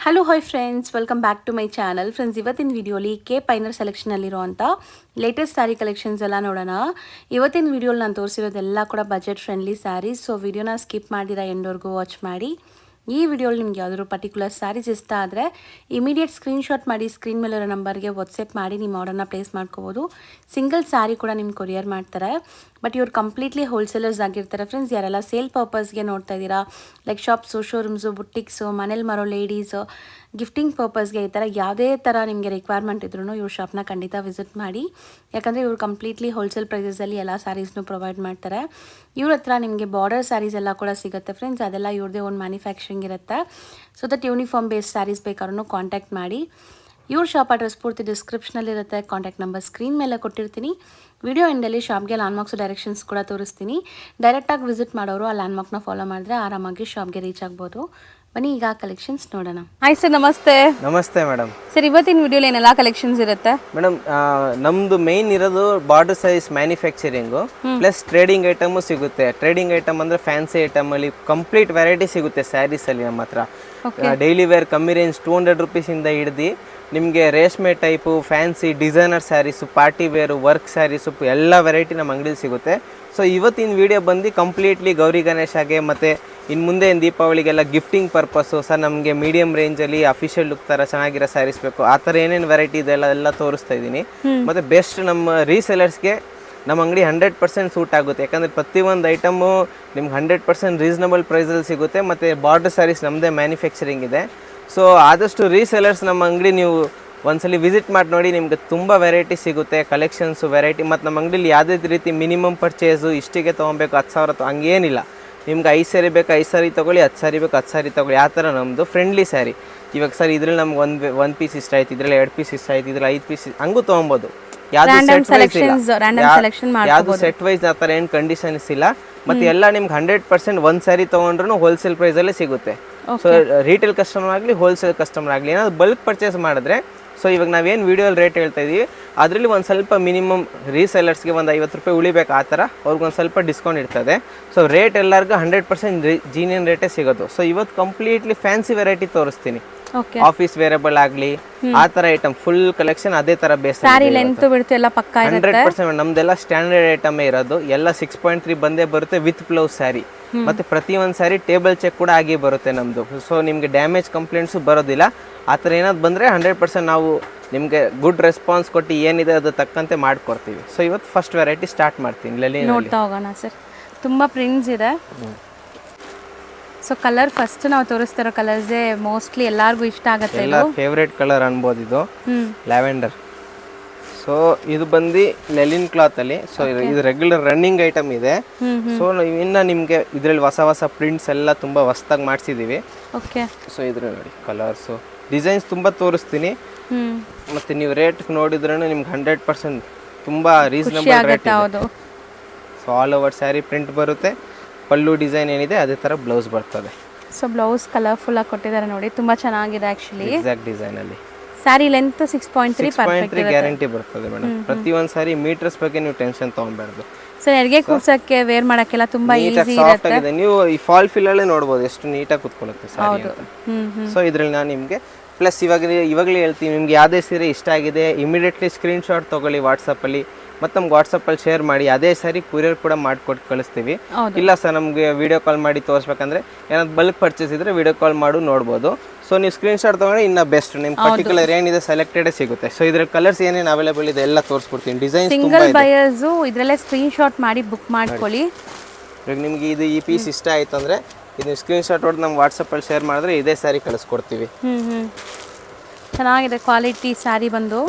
Hello hi friends, welcome back to my channel. Friends, ಇವತ್ತಿನ ವಿಡಿಯೋಲಿ ಕೆ ಪೈನರ್ ಸೆಲೆಕ್ಷನಲ್ಲಿರುವಂಥ ಲೇಟೆಸ್ಟ್ ಸ್ಯಾರಿ ಕಲೆಕ್ಷನ್ಸ್ ಎಲ್ಲ ನೋಡೋಣ. ಇವತ್ತಿನ ವಿಡಿಯೋಲಿ ನಾನು ತೋರಿಸಿರೋದೆಲ್ಲ ಕೂಡ ಬಜೆಟ್ ಫ್ರೆಂಡ್ಲಿ ಸ್ಯಾರೀಸ್. ಸೊ ವಿಡಿಯೋನ ಸ್ಕಿಪ್ ಮಾಡಿರ ಎಂಡ್ವರೆಗೂ ವಾಚ್ ಮಾಡಿ. ಈ ವಿಡಿಯೋಲಿ ನಿಮ್ಗೆ ಯಾವುದಾದ್ರು ಪರ್ಟಿಕ್ಯುಲರ್ ಸ್ಯಾರೀಸ್ ಇಷ್ಟ ಆದರೆ ಇಮಿಡಿಯೇಟ್ ಸ್ಕ್ರೀನ್ಶಾಟ್ ಮಾಡಿ ಸ್ಕ್ರೀನ್ ಮೇಲಿರೋ ನಂಬರ್ಗೆ ವಾಟ್ಸಪ್ ಮಾಡಿ ನಿಮ್ಮ ಆರ್ಡರ್ನ ಪ್ಲೇಸ್ ಮಾಡ್ಕೋಬೋದು. ಸಿಂಗಲ್ ಸ್ಯಾರಿ ಕೂಡ ನಿಮ್ಗೆ ಕೊರಿಯರ್ ಮಾಡ್ತಾರೆ. ಬಟ್ ಇವ್ರು ಕಂಪ್ಲೀಟ್ಲಿ ಹೋಲ್ಸೇಲರ್ಸ್ ಆಗಿರ್ತಾರೆ ಫ್ರೆಂಡ್ಸ್. ಯಾರೆಲ್ಲ ಸೇಲ್ ಪರ್ಪಸ್ಗೆ ನೋಡ್ತಾ ಇದ್ದೀರಾ, ಲೈಕ್ ಶಾಪ್ಸು, ಶೋರೂಮ್ಸು, ಬುಟ್ಟಿಕ್ಸು, ಮನೇಲಿ ಮಾರೋ ಲೇಡೀಸು, ಗಿಫ್ಟಿಂಗ್ ಪರ್ಪಸ್ಗೆ ಈ ಥರ ಯಾವುದೇ ಥರ ನಿಮಗೆ ರಿಕ್ವೈರ್ಮೆಂಟ್ ಇದ್ರೂ ಇವ್ರ ಶಾಪ್ನ ಖಂಡಿತ ವಿಸಿಟ್ ಮಾಡಿ. ಯಾಕಂದರೆ ಇವ್ರು ಕಂಪ್ಲೀಟ್ಲಿ ಹೋಲ್ಸೇಲ್ ಪ್ರೈಸಸಲ್ಲಿ ಎಲ್ಲ ಸ್ಯಾರೀಸ್ನೂ ಪ್ರೊವೈಡ್ ಮಾಡ್ತಾರೆ. ಇವ್ರ ಹತ್ರ ನಿಮಗೆ ಬಾರ್ಡರ್ ಸ್ಯಾರೀಸ್ ಎಲ್ಲ ಕೂಡ ಸಿಗುತ್ತೆ ಫ್ರೆಂಡ್ಸ್. ಅದೆಲ್ಲ ಇವ್ರದ್ದೇ ಒಂದು ಮ್ಯಾನುಫ್ಯಾಕ್ಚರಿಂಗ್ ಇರುತ್ತೆ. So that uniform based saris ಬೇಕಾದ್ರೂ ಕಾಂಟ್ಯಾಕ್ಟ್ ಮಾಡಿ. ಇವ್ರ ಶಾಪ್ ಅಡ್ರೆಸ್ ಪೂರ್ತಿ ಡಿಸ್ಕ್ರಿಪ್ಷನಲ್ಲಿರುತ್ತೆ. ಕಾಂಟ್ಯಾಕ್ಟ್ ನಂಬರ್ ಸ್ಕ್ರೀನ್ ಮೇಲೆ ಕೊಟ್ಟಿರ್ತೀನಿ. ವಿಡಿಯೋ ಎಂಡಲ್ಲಿ ಶಾಪ್ಗೆ ಲ್ಯಾಂಡ್ಮಾರ್ಕ್ಸ್ ಡೈರೆಕ್ಷನ್ಸ್ ಕೂಡ ತೋರಿಸ್ತೀನಿ. ಡೈರೆಕ್ಟಾಗಿ ವಿಸಿಟ್ ಮಾಡೋರು ಆ ಲ್ಯಾಂಡ್ಮಾರ್ಕ್ನ ಫಾಲೋ ಮಾಡಿದ್ರೆ ಆರಾಮಾಗಿ ಶಾಪ್ಗೆ ರೀಚ್ ಆಗ್ಬೋದು. ಬನ್ನಿ ಈಗ ಕಲೆಕ್ಷನ್ಸ್ ನೋಡೋಣ. ಹಾಯ್ ಸರ್, ನಮಸ್ತೆ. ನಮಸ್ತೆ ಮೇಡಮ್. ಸರ್, ಇವತ್ತಿನ ವಿಡಿಯೋಲಿ ಏನೆಲ್ಲ ಕಲೆಕ್ಷನ್ಸ್ ಇರುತ್ತೆ? ಮೇಡಮ್, ನಮ್ದು ಮೇನ್ ಇರೋದು border size manufacturing plus trading item ಸಿಗುತ್ತೆ. ಟ್ರೇಡಿಂಗ್ ಐಟಮ್ ಅಂದ್ರೆ ಫ್ಯಾನ್ಸಿ ಐಟಮ್ ಅಲ್ಲಿ ಕಂಪ್ಲೀಟ್ ವೆರೈಟಿ ಸಿಗುತ್ತೆ ಸ್ಯಾರೀಸ್ ಅಲ್ಲಿ ನಮ್ಮ ಹತ್ರ. ಡೈಲಿ ವೇರ್ ಕಮ್ಮಿ ರೇಂಜ್ 200 ರುಪೀಸಿಂದ ಹಿಡ್ದು ನಿಮಗೆ ರೇಷ್ಮೆ type, fancy, designer saris, party wear, work saris ಎಲ್ಲ ವೆರೈಟಿ ನಮ್ಮ ಅಂಗಡಿಲಿ ಸಿಗುತ್ತೆ. ಸೊ ಇವತ್ತಿನ ವಿಡಿಯೋ ಬಂದು ಕಂಪ್ಲೀಟ್ಲಿ ಗೌರಿ ಗಣೇಶಗೆ ಮತ್ತು ಇನ್ನು ಮುಂದೆ ದೀಪಾವಳಿಗೆಲ್ಲ ಗಿಫ್ಟಿಂಗ್ ಪರ್ಪಸ್ಸು. ಸರ್, ನಮಗೆ ಮೀಡಿಯಮ್ ರೇಂಜಲ್ಲಿ ಅಫಿಷಿಯಲ್ ಲುಕ್ ಥರ ಚೆನ್ನಾಗಿರೋ ಸ್ಯಾರೀಸ್ ಬೇಕು, ಆ ಥರ ಏನೇನು ವೆರೈಟಿ ಇದೆಲ್ಲ ಎಲ್ಲ ತೋರಿಸ್ತಾ ಇದ್ದೀನಿ. ಮತ್ತು ಬೆಸ್ಟ್ ನಮ್ಮ ರೀಸೆಲರ್ಸ್ಗೆ ನಮ್ಮ ಅಂಗಡಿ 100% ಸೂಟ್ ಆಗುತ್ತೆ. ಯಾಕಂದರೆ ಪ್ರತಿಯೊಂದು ಐಟಮು ನಿಮ್ಗೆ 100% ರೀಸನಬಲ್ ಪ್ರೈಸಲ್ಲಿ ಸಿಗುತ್ತೆ. ಮತ್ತು ಬಾರ್ಡರ್ ಸ್ಯಾರೀಸ್ ನಮ್ಮದೇ ಮ್ಯಾನುಫ್ಯಾಕ್ಚರಿಂಗ್ ಇದೆ. ಸೊ ಆದಷ್ಟು ರೀಸೆಲರ್ಸ್ ನಮ್ಮ ಅಂಗಡಿ ನೀವು ಒಂದ್ಸಲಿ ವಿಸಿಟ್ ಮಾಡಿ ನೋಡಿ. ನಿಮ್ಗೆ ತುಂಬ ವೆರೈಟಿ ಸಿಗುತ್ತೆ, ಕಲೆಕ್ಷನ್ಸು ವೆರೈಟಿ. ಮತ್ತು ನಮ್ಮ ಅಂಗಡಿಲಿ ಯಾವುದೇ ರೀತಿ ಮಿನಿಮಮ್ ಪರ್ಚೇಸು ಇಷ್ಟಿಗೆ ತೊಗೊಬೇಕು 10,000 ಹಂಗೇನಿಲ್ಲ. ನಿಮ್ಗೆ 5 ಸ್ಯಾರಿ ಬೇಕು 5 ಸ್ಯಾರಿ ತೊಗೊಳ್ಳಿ, 10 ಸ್ಯಾರಿ ಬೇಕು 10 ಸ್ಯಾರಿ ತೊಗೊಳ್ಳಿ. ಆ ಥರ ನಮ್ಮದು ಫ್ರೆಂಡ್ಲಿ ಸ್ಯಾರಿ. ಇವಾಗ ಸರ್ ಇದ್ರಲ್ಲಿ ನಮ್ಗೆ ಒಂದು ಪೀಸ್ ಇಷ್ಟ ಆಯ್ತು, ಇದ್ರಲ್ಲಿ 2 ಪೀಸ್ ಇಷ್ಟ ಆಯ್ತು, ಇದ್ರಲ್ಲಿ 5 ಪೀಸ್ ಹಂಗೂ ತೊಗೊಬೋದು. ಯಾವುದು ಸೆಟ್ ವೈಸ್ ಆ ಥರ ಏನು ಕಂಡೀಷನ್ಸ್ ಇಲ್ಲ. ಮತ್ತು ಎಲ್ಲ ನಿಮ್ಗೆ 100% ಒಂದು ಸ್ಯಾರಿ ತೊಗೊಂಡ್ರು ಹೋಲ್ಸೇಲ್ ಪ್ರೈಸಲ್ಲೇ ಸಿಗುತ್ತೆ. ಸೊ ರಿಟೇಲ್ ಕಸ್ಟಮರ್ ಆಗಲಿ ಹೋಲ್ಸೇಲ್ ಕಸ್ಟಮರ್ ಆಗಲಿ ಏನಾದ್ರು ಬಲ್ಕ್ ಪರ್ಚೇಸ್ ಮಾಡಿದ್ರೆ, ಸೊ ಇವಾಗ ನಾವೇನು ವಿಡಿಯೋಲ್ಲಿ ರೇಟ್ ಹೇಳ್ತಾ ಇದ್ದೀವಿ ಅದರಲ್ಲಿ ಒಂದು ಸ್ವಲ್ಪ ಮಿನಿಮಮ್ ರೀಸೆಲರ್ಸ್ಗೆ ಒಂದು 50 ರೂಪಾಯಿ ಉಳಿಬೇಕು. ಆ ಥರ ಅವ್ರಿಗೊಂದು ಸ್ವಲ್ಪ ಡಿಸ್ಕೌಂಟ್ ಇರ್ತದೆ. ಸೊ ರೇಟ್ ಎಲ್ಲರಿಗೂ 100% ಜೀನಿಯನ್ ರೇಟೇ ಸಿಗೋದು. ಸೊ ಇವತ್ತು ಕಂಪ್ಲೀಟ್ಲಿ ಫ್ಯಾನ್ಸಿ ವೆರೈಟಿ ತೋರಿಸ್ತೀನಿ. ಆಫೀಸ್ ವೇರಬಲ್ ಆಗಲಿ ಆ ಥರ ಐಟಮ್ ಫುಲ್ ಕಲೆಕ್ಷನ್ ಅದೇ ಥರ ಬೇಸ್ 100%. ನಮ್ದೆಲ್ಲ ಸ್ಟ್ಯಾಂಡರ್ಡ್ ಐಟಮೇ ಇರೋದು. ಎಲ್ಲ 6.3 ಬಂದೇ ಬರುತ್ತೆ ವಿತ್ ಬ್ಲೌಸ್ ಸ್ಯಾರಿ. ಮತ್ತು ಪ್ರತಿಯೊಂದು ಸ್ಯಾರಿ ಟೇಬಲ್ ಚೆಕ್ ಕೂಡ ಆಗಿ ಬರುತ್ತೆ ನಮ್ಮದು. ಸೊ ನಿಮಗೆ ಡ್ಯಾಮೇಜ್ ಕಂಪ್ಲೇಂಟ್ಸು ಬರೋದಿಲ್ಲ. ಆ ಥರ ಏನಾದ್ರು ಬಂದರೆ 100% ನಾವು ನಿಮಗೆ ಗುಡ್ ರೆಸ್ಪಾನ್ಸ್ ಕೊಟ್ಟು ಏನಿದೆ ಅದು ತಕ್ಕಂತೆ ಮಾಡಿಕೊಡ್ತೀವಿ. ಸೊ ಇವತ್ತು ಫಸ್ಟ್ ವೆರೈಟಿ ಸ್ಟಾರ್ಟ್ ಮಾಡ್ತೀನಿ. ನೋಡ್ತಾ ಹೋಗೋಣ ಸರ್. ತುಂಬ ಪ್ರಿಂಟ್ಸ್ ಇದೆ. ಸೊ ಕಲರ್ ಫಸ್ಟ್ ನಾವು ತೋರಿಸ್ತಿರೋ ಕಲರ್ಸೇ ಮೋಸ್ಟ್ಲಿ ಎಲ್ಲರಿಗೂ ಇಷ್ಟ ಆಗುತ್ತೆ. ಎಲ್ಲ ಫೇವ್ರೇಟ್ ಕಲರ್ ಅನ್ಬೋದು. ಇದು ಲ್ಯಾವೆಂಡರ್. ಸೊ ಇದು ಬಂದು ಲೆಲಿನ್ ಕ್ಲಾತ್ ಅಲ್ಲಿ. ಸೊ ಇದು ರೆಗ್ಯುಲರ್ ರನ್ನಿಂಗ್ ಐಟಮ್ ಇದೆ. ಸೊ ಇನ್ನ ನಿಮಗೆ ಇದರಲ್ಲಿ ಹೊಸ ಹೊಸ ಪ್ರಿಂಟ್ಸ್ ಎಲ್ಲ ತುಂಬಾ ಹೊಸದಾಗಿ ಮಾಡಿಸಿದೀವಿ. ಸೊ ಇದ್ರಲ್ಲಿ ನೋಡಿ ಕಲರ್ಸು ಡಿಸೈನ್ಸ್ ತುಂಬಾ ತೋರಿಸ್ತೀನಿ. ಮತ್ತೆ ನೀವು ರೇಟ್ ನೋಡಿದ್ರೂ ನಿಮ್ಗೆ 100% ತುಂಬಾ ರೀಸನಬಲ್ ರೇಟ್ ಇದೆ. So all over sari print ಬರುತ್ತೆ. ಪಲ್ಲು ಡಿಸೈನ್ ಏನಿದೆ ಅದೇ ತರ ಬ್ಲೌಸ್ ಬರ್ತದೆ. ಸೊ ಬ್ಲೌಸ್ ಕಲರ್ಫುಲ್ ಆಗಿ ಕೊಟ್ಟಿದ್ದಾರೆ ನೋಡಿ, ತುಂಬಾ ಚೆನ್ನಾಗಿದೆ ಆಕ್ಚುಲಿ. ಎಕ್ಸಾಕ್ಟ್ ಡಿಸೈನ್ ಅಲ್ಲಿ ಸ್ಯಾರಿ ಲೆಂತ್ 6.3 ಪರ್ಫೆಕ್ಟ್ ಇದೆ, ಗ್ಯಾರಂಟಿ ಬರ್ತದೆ ಮೇಡಮ್. ಪ್ರತಿಯೊಂದು ಸಾರಿ ಮೀಟರ್ಸ್ ಬಗ್ಗೆ ನೀವು ಟೆನ್ಷನ್ ತಗೊಳ್ಬಾರ್ದು. ಸೊ ನೆರಿಗೆ ಕೂರ್ಸಕ್ಕೆ ವೇರ್ ಮಾಡಕ್ಕೆಲ್ಲ ತುಂಬಾ ಈಜಿ ಇರುತ್ತೆ. ನೀವು ಈ ಫಾಲ್ ಫಿಲ್ ಅಲ್ಲೇ ನೋಡಬಹುದು ಎಷ್ಟು ನೀಟಾಗಿ ಕುತ್ಕೊಳ್ಳುತ್ತೆ ಸಾರಿ ಅಂತ. ಸೊ ಇದ್ರಲ್ಲಿ ನಾನು ನಿಮಗೆ ಪ್ಲಸ್ ಇವಾಗಲೇ ಹೇಳ್ತೀನಿ, ನಿಮ್ಗೆ ಯಾವುದೇ ಸೀರೆ ಇಷ್ಟ ಆಗಿದೆ ಇಮಿಡಿಯೇಟ್ಲಿ ಸ್ಕ್ರೀನ್ಶಾಟ್ ತೊಗೊಳ್ಳಿ ವಾಟ್ಸಪ್ಪಲ್ಲಿ. ಮತ್ತು ನಮ್ಗೆ ವಾಟ್ಸಪ್ಪಲ್ಲಿ ಶೇರ್ ಮಾಡಿ. ಅದೇ ಸಾರಿ ಕೊರಿಯರ್ ಕೂಡ ಮಾಡಿಕೊಟ್ಟು ಕಳಿಸ್ತೀವಿ. ಇಲ್ಲ ಸರ್ ನಮಗೆ ವಿಡಿಯೋ ಕಾಲ್ ಮಾಡಿ ತೋರಿಸ್ಬೇಕಂದ್ರೆ ಏನಾದ್ರು ಬಲ್ಕ್ ಪರ್ಚೇಸ್ ಇದ್ರೆ ವಿಡಿಯೋ ಕಾಲ್ ಮಾಡಿ ನೋಡ್ಬೋದು. ಸೊ ನೀವು ಸ್ಕ್ರೀನ್ಶಾಟ್ ತೊಗೊಂಡ್ರೆ ಇನ್ನೂ ಬೆಸ್ಟ್. ನಿಮ್ಮ ಪರ್ಟಿಕ್ಯುಲರ್ ಏನಿದೆ ಸೆಲೆಕ್ಟೆಡೇ ಸಿಗುತ್ತೆ. ಸೊ ಇದ್ರಲ್ಲಿ ಕಲರ್ಸ್ ಏನೇನು ಅವೈಲೇಬಲ್ ಇದೆ ಎಲ್ಲ ತೋರಿಸ್ಕೊಡ್ತೀನಿ. ಡಿಸೈನ್ ಸಿಂಗಲ್ ಬಯರ್ಸ್ ಇದರಲ್ಲೇ ಸ್ಕ್ರೀನ್ಶಾಟ್ ಮಾಡಿ ಬುಕ್ ಮಾಡ್ಕೊಳ್ಳಿ. ಇವಾಗ ನಿಮಗೆ ಈ ಪೀಸ್ ಇಷ್ಟ ಆಯ್ತು ಅಂದರೆ ಇದು ಸ್ಕ್ರೀನ್ಶಾಟ್ ಹೊಡೆದು ನಮ್ಮ ವಾಟ್ಸಪ್ಪಲ್ಲಿ ಶೇರ್ ಮಾಡಿದ್ರೆ ಇದೇ ಸ್ಯಾರಿ ಕಳಿಸ್ಕೊಡ್ತೀವಿ. ಚೆನ್ನಾಗಿದೆ ಕ್ವಾಲಿಟಿ ಸ್ಯಾರಿ. ಬಂದು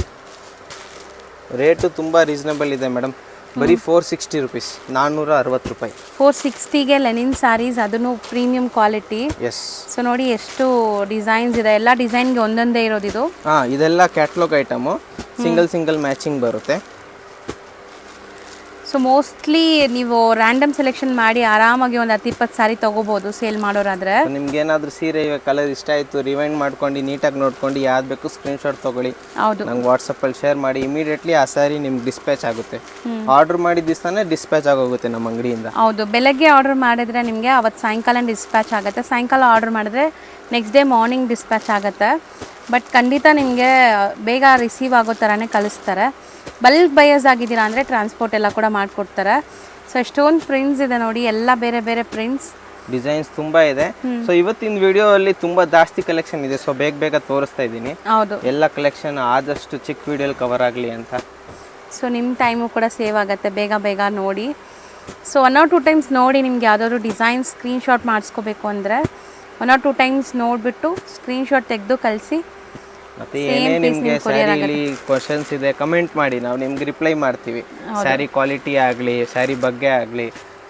ರೇಟು ತುಂಬ ರೀಸನಬಲ್ ಇದೆ ಮೇಡಮ್. ಬರೀ 460 ರುಪೀಸ್, 460 ರೂಪಾಯಿ. 460ಗೆ ಲೆನಿನ್ ಸ್ಯಾರೀಸ್, ಅದನ್ನು ಪ್ರೀಮಿಯಂ ಕ್ವಾಲಿಟಿ. ಎಸ್. ಸೊ ನೋಡಿ ಎಷ್ಟು ಡಿಸೈನ್ಸ್ ಇದೆ. ಎಲ್ಲ ಡಿಸೈನ್ಗೆ ಒಂದೊಂದೇ ಇರೋದು ಇದು. ಇದೆಲ್ಲ ಕ್ಯಾಟ್ಲಾಗ್ ಐಟಮು. ಸಿಂಗಲ್ ಮ್ಯಾಚಿಂಗ್ ಬರುತ್ತೆ. ಸೊ ಮೋಸ್ಟ್ಲಿ ನೀವು ರ್ಯಾಂಡಮ್ ಸೆಲೆಕ್ಷನ್ ಮಾಡಿ ಆರಾಮಾಗಿ ಒಂದು 10-20 ಸ್ಯಾರಿ ತೊಗೋಬೋದು ಸೇಲ್ ಮಾಡೋರಾದರೆ. ನಿಮ್ಗೆ ಏನಾದರೂ ಸೀರೆ ಇವಾಗ ಕಲರ್ ಇಷ್ಟ ಆಯಿತು, ರಿವೈಂಡ್ ಮಾಡ್ಕೊಂಡು ನೀಟಾಗಿ ನೋಡ್ಕೊಂಡು ಯಾವ್ದು ಬೇಕು ಸ್ಕ್ರೀನ್ಶಾಟ್ ತೊಗೊಳ್ಳಿ, ಹೌದು ನಂಗೆ ವಾಟ್ಸಪ್ಪಲ್ಲಿ ಶೇರ್ ಮಾಡಿ, ಇಮಿಡಿಯೇಟ್ಲಿ ಆ ಸ್ಯಾರಿ ನಿಮ್ಗೆ ಡಿಸ್ಪ್ಯಾಚ್ ಆಗುತ್ತೆ. ಆರ್ಡರ್ ಮಾಡಿದ ದಿವಸನೇ ಡಿಸ್ಪ್ಯಾಚ್ ಆಗೋಗುತ್ತೆ ನಮ್ಮ ಅಂಗಡಿಯಿಂದ. ಹೌದು, ಬೆಳಗ್ಗೆ ಆರ್ಡರ್ ಮಾಡಿದ್ರೆ ನಿಮಗೆ ಅವತ್ತು ಸಾಯಂಕಾಲ ಡಿಸ್ಪ್ಯಾಚ್ ಆಗುತ್ತೆ, ಸಾಯಂಕಾಲ ಆರ್ಡರ್ ಮಾಡಿದ್ರೆ ನೆಕ್ಸ್ಟ್ ಡೇ ಮಾರ್ನಿಂಗ್ ಡಿಸ್ಪ್ಯಾಚ್ ಆಗುತ್ತೆ. ಬಟ್ ಖಂಡಿತ ನಿಮಗೆ ಬೇಗ ರಿಸೀವ್ ಆಗೋ ಥರನೇ ಕಳಿಸ್ತಾರೆ. ಬಲ್ಕ್ ಬಯರ್ಸ್ ಆಗಿದ್ದೀರಾ ಅಂದರೆ ಟ್ರಾನ್ಸ್ಪೋರ್ಟ್ ಎಲ್ಲ ಕೂಡ ಮಾಡಿಕೊಡ್ತಾರೆ. ಸೊ ಎಷ್ಟೊಂದು ಪ್ರಿಂಟ್ಸ್ ಇದೆ ನೋಡಿ, ಎಲ್ಲ ಬೇರೆ ಬೇರೆ ಪ್ರಿಂಟ್ಸ್ ಡಿಸೈನ್ಸ್ ತುಂಬ ಇದೆ. ಸೊ ಇವತ್ತಿನ ವಿಡಿಯೋ ಅಲ್ಲಿ ತುಂಬ ಜಾಸ್ತಿ ಕಲೆಕ್ಷನ್ ಇದೆ, ಸೊ ಬೇಗ ತೋರಿಸ್ತಾ ಇದ್ದೀನಿ. ಹೌದು, ಎಲ್ಲ ಕಲೆಕ್ಷನ್ ಆದಷ್ಟು ಚಿಕ್ಕ ವಿಡಿಯೋಲಿ ಕವರ್ ಆಗಲಿ ಅಂತ. ಸೊ ನಿಮ್ಮ ಟೈಮು ಕೂಡ ಸೇವ್ ಆಗುತ್ತೆ, ಬೇಗ ನೋಡಿ. ಸೊ 1 or 2 ಟೈಮ್ಸ್ ನೋಡಿ, ನಿಮ್ಗೆ ಯಾವುದಾದ್ರು ಡಿಸೈನ್ ಸ್ಕ್ರೀನ್ಶಾಟ್ ಮಾಡಿಸ್ಕೋಬೇಕು ಅಂದರೆ 1 or 2 ಟೈಮ್ಸ್ ನೋಡಿಬಿಟ್ಟು ಸ್ಕ್ರೀನ್ಶಾಟ್ ತೆಗೆದು ಕಳಿಸಿ. ಮತ್ತೆ ಏನೇ ನಿಮಗೆ ಸ್ಯಾರಿಲಿ ಕ್ವಶನ್ಸ್ ಇದೆ ಕಮೆಂಟ್ ಮಾಡಿ, ನಾವು ನಿಮ್ಗೆ ರಿಪ್ಲೈ ಮಾಡ್ತೀವಿ. ಸ್ಯಾರಿ ಕ್ವಾಲಿಟಿ ಆಗಲಿ, ಸ್ಯಾರಿ ಬಗ್ಗೆ ಆಗಲಿ,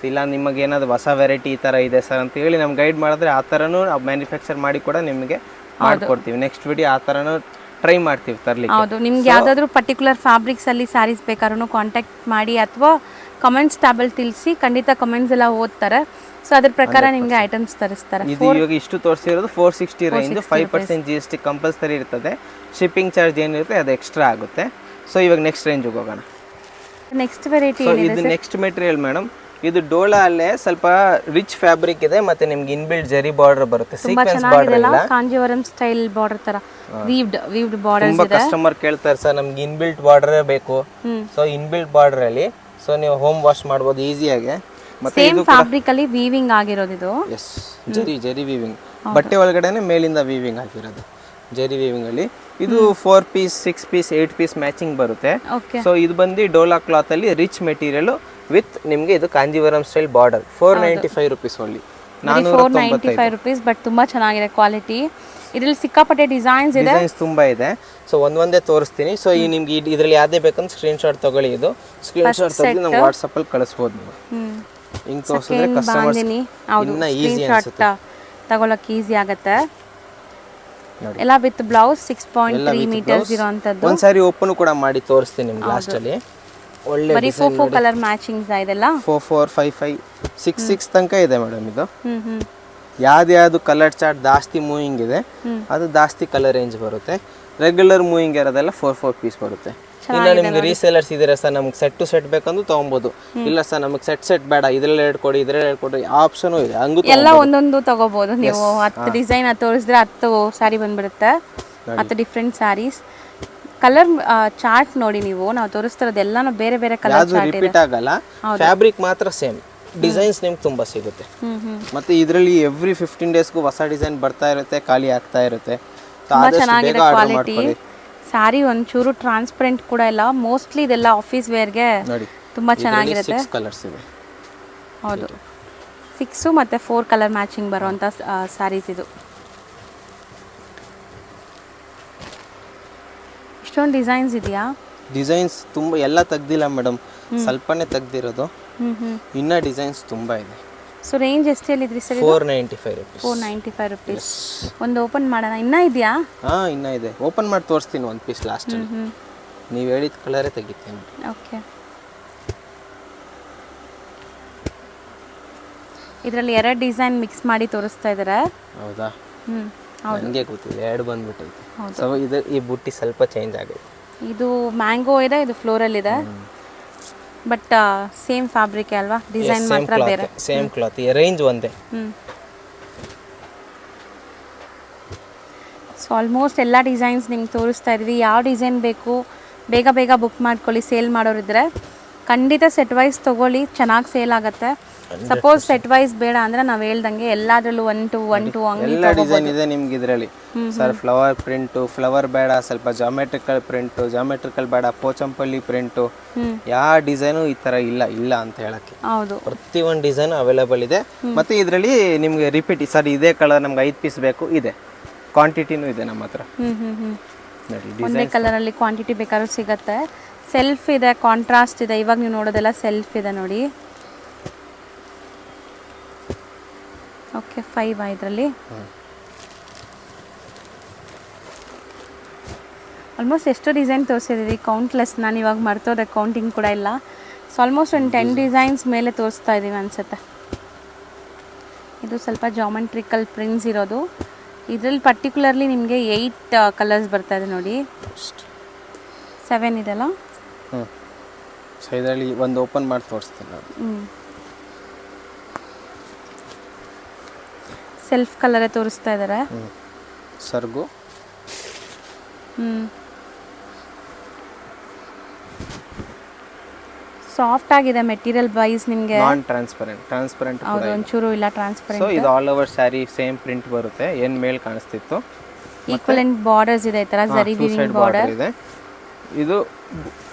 ಇಲ್ಲ ನಿಮಗೆ ಏನಾದ್ರು ಹೊಸ ವೆರೈಟಿ ಈ ಥರ ಇದೆ ಸರ್ ಅಂತ ಹೇಳಿ ನಮ್ಗೆ ಗೈಡ್ ಮಾಡಿದ್ರೆ ಆ ಥರನೂ ನಾವು ಮ್ಯಾನುಫ್ಯಾಕ್ಚರ್ ಮಾಡಿ ಕೂಡ ನಿಮಗೆ ಮಾಡಿಕೊಡ್ತೀವಿ. ನೆಕ್ಸ್ಟ್ ವಿಡಿಯೋ ಆ ಥರನೂ ಟ್ರೈ ಮಾಡ್ತೀವಿ ತರಲಿಕ್ಕೆ. ಹೌದು, ನಿಮ್ಗೆ ಯಾವುದಾದ್ರೂ ಪರ್ಟಿಕ್ಯುಲರ್ ಫ್ಯಾಬ್ರಿಕ್ಸಲ್ಲಿ ಸ್ಯಾರೀಸ್ ಬೇಕಾದ್ರೂ ಕಾಂಟ್ಯಾಕ್ಟ್ ಮಾಡಿ ಅಥವಾ ಕಮೆಂಟ್ಸ್ ಟ್ಯಾಬಲ್ಲಿ ತಿಳಿಸಿ, ಖಂಡಿತ ಕಮೆಂಟ್ಸ್ ಎಲ್ಲ ಓದ್ತಾರೆ. ಸೊ ಅದ್ರ ಪ್ರಕಾರ ನಿಮಗೆ ಐಟಮ್ಸ್ ತರಿಸ್ತಾರೆ. ಇದು ಇವಾಗ ಇಷ್ಟು ತೋರಿಸಿರೋದು 460 ರೇಂಜ್, 5% GST ಕಂಪಲ್ಸರಿ ಇರ್ತದೆ. ಶಿಪ್ಪಿಂಗ್ ಚಾರ್ಜ್ ಏನಿರುತ್ತೆ ಅದು ಎಕ್ಸ್ಟ್ರಾ ಆಗುತ್ತೆ. ಸೊ ಇವಾಗ ನೆಕ್ಸ್ಟ್ ರೇಂಜಿಗೆ ಹೋಗೋಣ. ನೆಕ್ಸ್ಟ್ ವೆರೈಟಿ ಇದು ನೆಕ್ಸ್ಟ್ ಮೆಟೀರಿಯಲ್ ಮೇಡಮ್, ಇದು ಡೋಲಾ ಅಲ್ಲೇ ಸ್ವಲ್ಪ ರಿಚ್ ಫ್ಯಾಬ್ರಿಕ್ ಇದೆ, ಮತ್ತೆ ನಿಮ್ಗೆ ಇನ್ಬಿಲ್ಟ್ ಜರಿ ಬಾರ್ಡರ್ ಬರುತ್ತೆ, ಸೀಕ್ವೆನ್ಸ್ ಬಾರ್ಡರ್ ಇಲ್ಲ, ಕಾಂಜೀವರಂ ಸ್ಟೈಲ್ ಬಾರ್ಡರ್ ತರ ವೀವ್ಡ್ ಬಾರ್ಡರ್ ಇದೆ. ತುಂಬಾ ಕಸ್ಟಮರ್ ಕೇಳ್ತಾರೆ ಸರ್ ನಮ್ಗೆ ಇನ್ಬಿಲ್ಟ್ ಬಾರ್ಡರ್ ಬೇಕು. ಸೊ ಇನ್ಬಿಲ್ಟ್ ಬಾರ್ಡರ್ ಅಲ್ಲಿ ಸೊ ನೀವು ಹೋಮ್ ವಾಶ್ ಮಾಡಬಹುದು ಈಸಿಯಾಗಿ. ಮತ್ತೆ ಸೇಮ್ ಫ್ಯಾಬ್ರಿಕ್ ಅಲ್ಲಿ ವೀವಿಂಗ್ ಆಗಿರೋದು ಇದು. ಎಸ್, ಜರಿ ವೀವಿಂಗ್, ಬಟ್ಟೆ ಒಳಗಡೆನೆ ಮೇಲಿಂದ ವೀವಿಂಗ್ ಆಗಿರೋದು ಜರಿ ವೀವಿಂಗ್ ಅಲ್ಲಿ. ಇದು 4 ಪೀಸ್ 6 ಪೀಸ್ 8 ಪೀಸ್ ಮ್ಯಾಚಿಂಗ್ ಬರುತ್ತೆ. ಸೊ ಇದು ಬಂದು ಡೋಲಾ ಕ್ಲಾತ್ ಅಲ್ಲಿ ರಿಚ್ ಮೆಟೀರಿಯಲ್ ವಿತ್ ನಿಮ್ಗೆ ಇದು Kanjeevaram style border. 495 rupees only, 495 rupees. But ತುಂಬಾ ಚೆನ್ನಾಗಿದೆ ಕ್ವಾಲಿಟಿ. ಇದರಲ್ಲಿ ಸಿಕ್ಕಾಪಟ್ಟೆ ಡಿಸೈನ್ಸ್ ಇದೆ, ಡಿಸೈನ್ಸ್ ತುಂಬಾ ಇದೆ. ಸೊ ಒಂದೇ ತೋರಿಸ್ತೀನಿ. ಸೊ ಈ ನಿಮ್ಗೆ ಇದರಲ್ಲಿ ಯಾವ್ದೇ ಬೇಕಂತ ಸ್ಕ್ರೀನ್ಶಾಟ್ ತಗೊಳ್ಳಿ. ಇದು ಸ್ಕ್ರೀನ್ಶಾಟ್ ತೆಗೆದು ನಾವು ವಾಟ್ಸಪ್ ಅಲ್ಲಿ ಕಳಿಸ್ಬೋದು ನೀವು. ಹಿಂಗ್ ತೋರಿಸಿದ್ರೆ ಕಸ್ಟಮರ್ಸ್ ಇನ್ನ ಈಸಿ ಅನ್ಸುತ್ತೆ, ತಗೊಳಕ್ಕೆ ಈಸಿ ಆಗುತ್ತೆ. ಎಲ್ಲ ವಿತ್ ಬ್ಲೌಸ್ 6.3 ಮೀಟರ್ಸ್ ಇರೋಂತದ್ದು. ಒಂದ್ ಸಾರಿ ಓಪನ್ ಕೂಡ ಮಾಡಿ ತೋರಿಸ್ತೀನಿ ನಿಮ್ಗೆ ಲಾಸ್ಟ್ ಅಲ್ಲಿ. ಒಳ್ಳೆ ಬರೀ 4 ಕಲರ್ ಮ್ಯಾಚಿಂಗ್ಸ್ ಇದೆಲ್ಲ 4 4 5 5 6 6 ತನಕ ಇದೆ ಮೇಡಮ್. ಇದು ಯಾವ್ದು ಕಲರ್ ಚಾರ್ಟ್ ಜಾಸ್ತಿ ಮೂವಿಂಗ್ ಇದೆ ಅದು ಜಾಸ್ತಿ ಕಲರ್ ರೇಂಜ್ ಬರುತ್ತೆ. ರೆಗ್ಯುಲರ್ ಮೂವಿಂಗ್ ಇರೋದೆಲ್ಲ 4 4 ಪೀಸ್ ಬರುತ್ತೆ. ಇಲ್ಲ ನಿಮ್ಗೆ ರೀಸೇಲರ್ಸ್ ಇದ್ದೀರಾ ಸರ್, ನಮ್ಗೆ ಸೆಟ್ ಟು ಸೆಟ್ ಬೇಕಂದ್ರೂ ತಗೊಬೋದು. ಇಲ್ಲ ಸರ್ ನಮಗೆ ಸೆಟ್ ಬೇಡ, ಇದ್ರಲ್ಲಿ ಹೇಳ್ಕೊಡಿ ಇದ್ರಲ್ಲಿ ಹೇಳ್ಕೊಡಿ, ಆಪ್ಷನ್ ಇದೆ. ಹಂಗೂ ಎಲ್ಲ ಒಂದೊಂದು ತಗೋಬಹುದು ನೀವು. 10 ಡಿಸೈನ್ ತೋರಿಸಿದ್ರೆ 10 ಸ್ಯಾರಿ ಬಂದ್ಬಿಡುತ್ತೆ, 10 ಡಿಫ್ರೆಂಟ್ ಸ್ಯಾರೀಸ್. ಕಲರ್ ಚಾರ್ಟ್ ನೋಡಿ ನೀವು, ನಾವು ತೋರಿಸ್ತಿರೋದು ಎಲ್ಲಾನು ಬೇರೆ ಬೇರೆ ಕಲರ್ ಚಾರ್ಟ್ ಇದೆ, ರಿಪೀಟ್ ಆಗಲ್ಲ. ಫ್ಯಾಬ್ರಿಕ್ ಮಾತ್ರ ಸೇಮ್, ಡಿಸೈನ್ಸ್ ನಿಮ್ಗೆ ತುಂಬಾ ಸಿಗುತ್ತೆ. ಮತ್ತೆ ಇದರಲ್ಲಿ ಎವ್ರಿ 15 ಡೇಸ್ಗೂ ಹೊಸ ಡಿಸೈನ್ ಬರ್ತಾ ಇರುತ್ತೆ, ಖಾಲಿ ಆಗ್ತಾ ಇರುತ್ತೆ. ಚೆನ್ನಾಗಿದೆ ಕ್ವಾಲಿಟಿ. ಸ್ಯಾರಿ ಒಂಚೂರು ಟ್ರಾನ್ಸ್ಪರೆಂಟ್ ಕೂಡ ಇಲ್ಲ. ಮೋಸ್ಟ್ಲಿ ಇದೆಲ್ಲ ಆಫೀಸ್ ವೇರ್ಗೆ ತುಂಬಾ ಚೆನ್ನಾಗಿರುತ್ತೆ. 6 ಕಲರ್ಸ್ ಇವೆ. ಹೌದು, 6 ಮತ್ತೆ 4 ಕಲರ್ ಮ್ಯಾಚಿಂಗ್ ಬರುವಂತ ಸ್ಯಾರೀಸ್ ಇದು. ಇಷ್ಟೊಂದು ಡಿಸೈನ್ಸ್ ಇದೆಯಾ? ಡಿಸೈನ್ಸ್ ತುಂಬಾ ಎಲ್ಲ ತೆಗ್ದಿಲ್ಲ ಮೇಡಮ್, ಸ್ವಲ್ಪನೇ ತೆಗ್ದಿರೋದು. ಇನ್ನ ಡಿಸೈನ್ಸ್ ತುಂಬಾ ಇದೆ. ಸೊ ರೇಂಜ್ ಎಷ್ಟು ಹೇಳಿದ್ರಿ ಸರ್? 495 ರುಪೀಸ್. 495 ರುಪೀಸ್. ಒಂದು ಓಪನ್ ಮಾಡೋಣ, ಇನ್ನ ಇದೆಯಾ? ಹಾ ಇನ್ನ ಇದೆ, ಓಪನ್ ಮಾಡಿ ತೋರಿಸ್ತೀನಿ ಒಂದು ಪೀಸ್ ಲಾಸ್ಟ್ ಅಲ್ಲಿ. ನೀವು ಹೇಳಿದ ಕಲರೇ ತೆಗಿತೀನಿ. ಓಕೆ, ಇದರಲ್ಲಿ 2 ಡಿಸೈನ್ ಮಿಕ್ಸ್ ಮಾಡಿ ತೋರಿಸ್ತಾ ಇದ್ದಾರೆ. ಹೌದಾ? ನನಗೆ ಗೊತ್ತಿಲ್ಲ, 2 ಬಂದ್ಬಿಟ್ಟೈತೆ. ಸೊ ಈ ಬುಟ್ಟಿ ಸ್ವಲ್ಪ ಚೇಂಜ್ ಆಗೈತೆ. ಇದು ಮ್ಯಾಂಗೋ ಇದೆ, ಇದು ಫ್ಲೋರಲ್ ಇದೆ. ಬಟ್ ಸೇಮ್ ಫ್ಯಾಬ್ರಿಕ್ ಅಲ್ವಾ, ಡಿಸೈನ್ ಮಾತ್ರ ಬೇರೆ. ಸೇಮ್ ಕ್ಲಾತ್, ರೇಂಜ್ ಒಂದೇ. ಸೊ ಆಲ್ಮೋಸ್ಟ್ ಎಲ್ಲ ಡಿಸೈನ್ಸ್ ನಿಮ್ಗೆ ತೋರಿಸ್ತಾ ಇದ್ವಿ. ಯಾವ ಡಿಸೈನ್ ಬೇಕು ಬೇಗ ಬುಕ್ ಮಾಡ್ಕೊಳ್ಳಿ. ಸೇಲ್ ಮಾಡೋರಿದ್ರೆ ಖಂಡಿತ ಸೆಟ್ ವೈಸ್ ತೊಗೊಳ್ಳಿ, ಚೆನ್ನಾಗಿ ಸೇಲ್ ಆಗುತ್ತೆ. ಸಪೋಸ್ ಸೆಟ್ ವೈಸ್ ಬೇಡ ಅಂದ್ರೆ ನಾವು ಹೇಳ್ದಂಗೆ ಎಲ್ಲಾದ್ರಲ್ಲೂ 1 to 1 ಎಲ್ಲ ಡಿಸೈನ್ ಇದೆ ನಿಮ್ಗೆ ಇದರಲ್ಲಿ. ಸರ್ ಫ್ಲವರ್ ಪ್ರಿಂಟು, ಫ್ಲವರ್ ಬೇಡ, ಸ್ವಲ್ಪ ಜಾಮೆಟ್ರಿಕಲ್ ಪ್ರಿಂಟು, ಜಾಮೆಟ್ರಿಕಲ್ ಬೇಡ, ಪೋಚಂಪಲ್ಲಿ ಪ್ರಿಂಟು, ಯಾವ ಡಿಸೈನು ಈ ತರ ಇಲ್ಲ ಅಂತ ಹೇಳಕ್ಕೆ. ಹೌದು, ಪ್ರತಿಯೊಂದು ಡಿಸೈನ್ ಅವೈಲೇಬಲ್ ಇದೆ. ಮತ್ತೆ ಇದರಲ್ಲಿ ನಿಮ್ಗೆ ರಿಪೀಟ್ ಸರ್ ಇದೇ ಕಲರ್ ನಮ್ಗೆ 5 ಪೀಸ್ ಬೇಕು, ಇದೆ ಕ್ವಾಂಟಿಟಿನೂ ಇದೆ ನಮ್ಮ ಹತ್ರ. ಒಂದೇ ಕಲರ್ ಅಲ್ಲಿ ಕ್ವಾಂಟಿಟಿ ಬೇಕಾದ್ರೂ ಸಿಗತ್ತೆ. ಸೆಲ್ಫ್ ಇದೆ, ಕಾಂಟ್ರಾಸ್ಟ್ ಇದೆ. ಇವಾಗ ನೀವು ನೋಡೋದೆಲ್ಲ ಸೆಲ್ಫ್ ಇದೆ ನೋಡಿ. ಓಕೆ, 5 ಇದರಲ್ಲಿ. ಆಲ್ಮೋಸ್ಟ್ ಎಷ್ಟು ಡಿಸೈನ್ ತೋರಿಸಿದ್ದೀವಿ, ಕೌಂಟ್ಲೆಸ್. ನಾನು ಇವಾಗ ಮರ್ತೋದೆ, ಕೌಂಟಿಂಗ್ ಕೂಡ ಇಲ್ಲ. ಸೊ ಆಲ್ಮೋಸ್ಟ್ ಒಂದು 10 ಡಿಸೈನ್ಸ್ ಮೇಲೆ ತೋರಿಸ್ತಾ ಇದ್ದೀವಿ ಅನಿಸುತ್ತೆ. ಇದು ಸ್ವಲ್ಪ ಜಾಮೆಟ್ರಿಕಲ್ ಪ್ರಿಂಟ್ಸ್ ಇರೋದು. ಇದರಲ್ಲಿ ಪರ್ಟಿಕ್ಯುಲರ್ಲಿ ನಿಮಗೆ 8 ಕಲರ್ಸ್ ಬರ್ತಾ ಇದೆ ನೋಡಿ. 7 ಇದೆಲ್ಲ. ಸೊ ಇದರಲ್ಲಿ ಒಂದು ಓಪನ್ ಮಾಡಿ ತೋರಿಸ್ತೀನಿ ನೋಡಿ. ಸೆಲ್ಫ್ ಕಲರೇ ತೋರಿಸ್ತಾ ಇದ್ದಾರೆ. ಸರ್ಗು. ಸಾಫ್ಟ್ ಆಗಿದೆ ಮೆಟೀರಿಯಲ್ ವೈಸ್ ನಿಮಗೆ. ನಾನ್ ಟ್ರಾನ್ಸ್ಪರೆಂಟ್ ಹೌದು, ಒಂಚೂರು ಇಲ್ಲ ಟ್ರಾನ್ಸ್ಪರೆಂಟ್. ಸೊ ಇದು all over sari same print ಬರುತ್ತೆ. ಏನು ಮೇಲ್ ಕಾಣಿಸ್ತಿತ್ತು. ಈಕ್ವಲೆಂಟ್ ಬಾರ್ಡರ್ಸ್ ಇದೆ, ಈ ತರ ಜರಿ ವೀವಿಂಗ್ ಬಾರ್ಡರ್ ಇದೆ. ಇದು